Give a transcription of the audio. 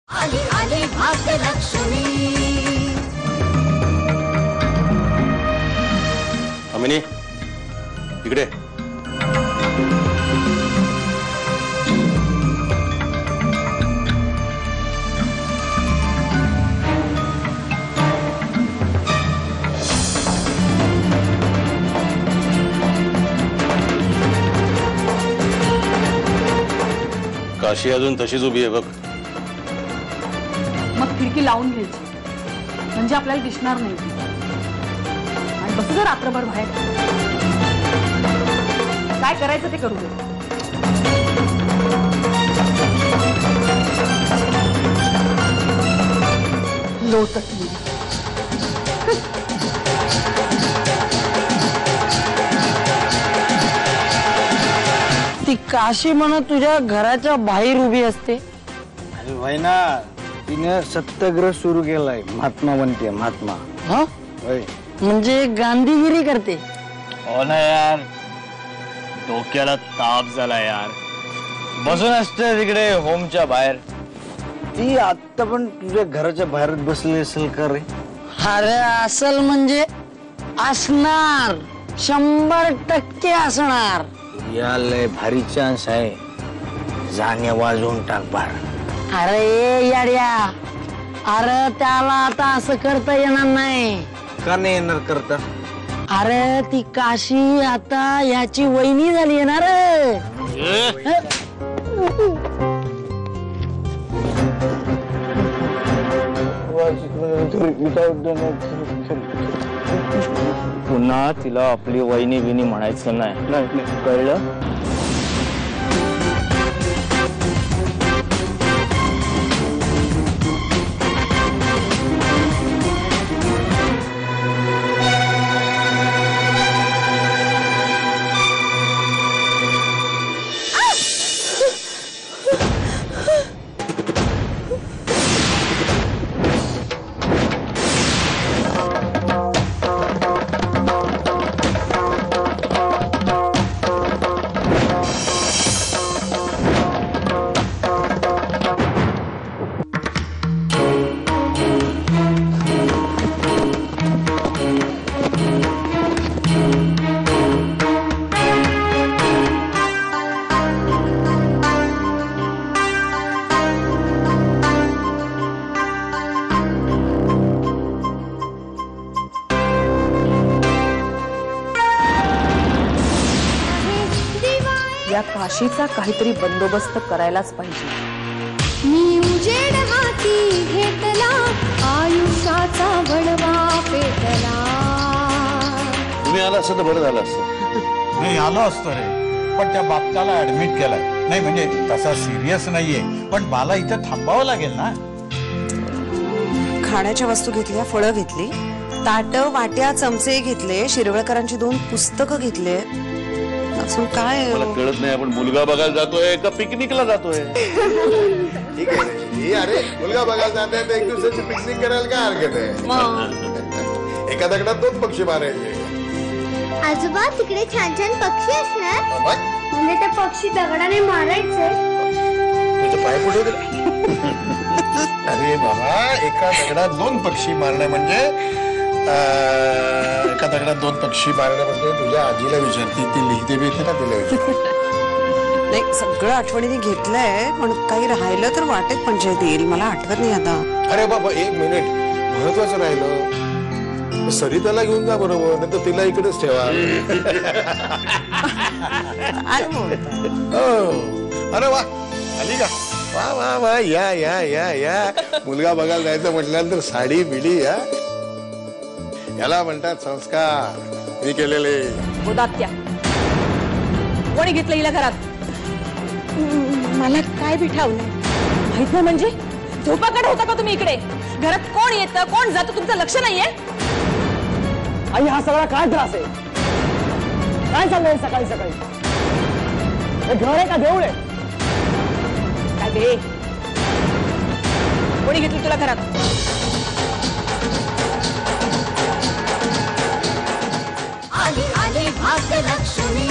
आली आली भाग्यलक्ष्मी. अमिनी इकडे. काशी अजून तशीच उभी आहे बघ. मग खिडकी लावून घ्यायची म्हणजे आपल्याला दिसणार नाही आणि बस जर रात्रभर बाहेर. काय करायचं ते करू दे. लोटत नाही. ती काशी म्हणत तुझ्या घराच्या बाहेर उभी असते. अरे भाई ना, तिने सत्याग्रह सुरू केलाय. महात्मा बनते महात्मा. हा म्हणजे गांधीगिरी करते. हो ना यार, डोक्याला ताप झाला यार. बसून असते तिकडे होमच्या बाहेर. ती आता पण तुझ्या घराच्या बाहेर बसली असेल का रे? अरे असल म्हणजे असणार, 100% असणार. या लय भारी चान्स आहे. जाण्या वाजवून टाक बार. अरे याड्या, अरे त्याला आता असं करता येणार नाही. का नाही येणार करता? अरे ती काशी आता याची वहिनी झाली येणार. पुन्हा तिला आपली वहिनी बिनी म्हणायचं नाही, कळलं? या काशीचा काहीतरी बंदोबस्त करायलाच पाहिजे. मी उजेड हाती घेतला, आयुष्याचा वडवा पेटला. तुम्ही आला असतं तर बरं झालं असतं. नाही आलो असतो रे, पण त्या बाप्पाला ऍडमिट केलाय. नाही म्हणजे तसा सिरियस नाहीये, पण मला इथे थांबावं लागेल ना. खाण्याच्या वस्तू घेतल्या, फळं घेतली, ताट वाट्या चमचे घेतले, शिरवळकरांची 2 पुस्तकं घेतले. अजून काय मला कळत नाही, आपण मुलगा बघायला जातोय का पिकनिकला जातोय? ठीक आहे. अरे मुलगा बघायला जाते तर एक दिवसाची पिकनिक करायला काय हरकत आहे? एका दगडात 2 पक्षी मारायचे. आजोबा तिकडे छान छान पक्षी असणार. म्हणजे त्या पक्षी दगडाने मारायचे. तुझे पाय पुढे अरे बाबा, एका दगडात 2 पक्षी मारणं म्हणजे एका दगडात 2 पक्षी मारणं म्हणजे तुझ्या आजीला विचारते, ती लिहिते बी ना तिला विचार. नाही, सगळं आठवणीने घेतलंय, पण काही राहिलं तर वाटेत पंचायत येईल. मला आठवत नाही आता. अरे बाबा 1 मिनिट, महत्वाचं राहिलं सरिताला घेऊन जा बरोबर, नाही तर तिला इकडेच ठेवा. अरे वा, आली का? वा वा वा, या या या या. मुलगा बघायला जायचं म्हटल्यानंतर साडी बिडी. याला म्हणतात संस्कार, मी केलेले. गोदात्या, कोणी घेतलं हिला घरात? मला काय बिठावलं माहित नाही म्हणजे? झोपाकडे होता का तुम्ही इकडे? घरात कोण येतं कोण जातं तुमचं लक्ष नाहीये? आई, हा सगळा काय त्रास आहे? काय चाललंय सकाळी सकाळी? हे घर आहे का देऊळ आहे? काय बे, कोणी घेतली तुला घरात? आली आली भाग्यलक्ष्मी.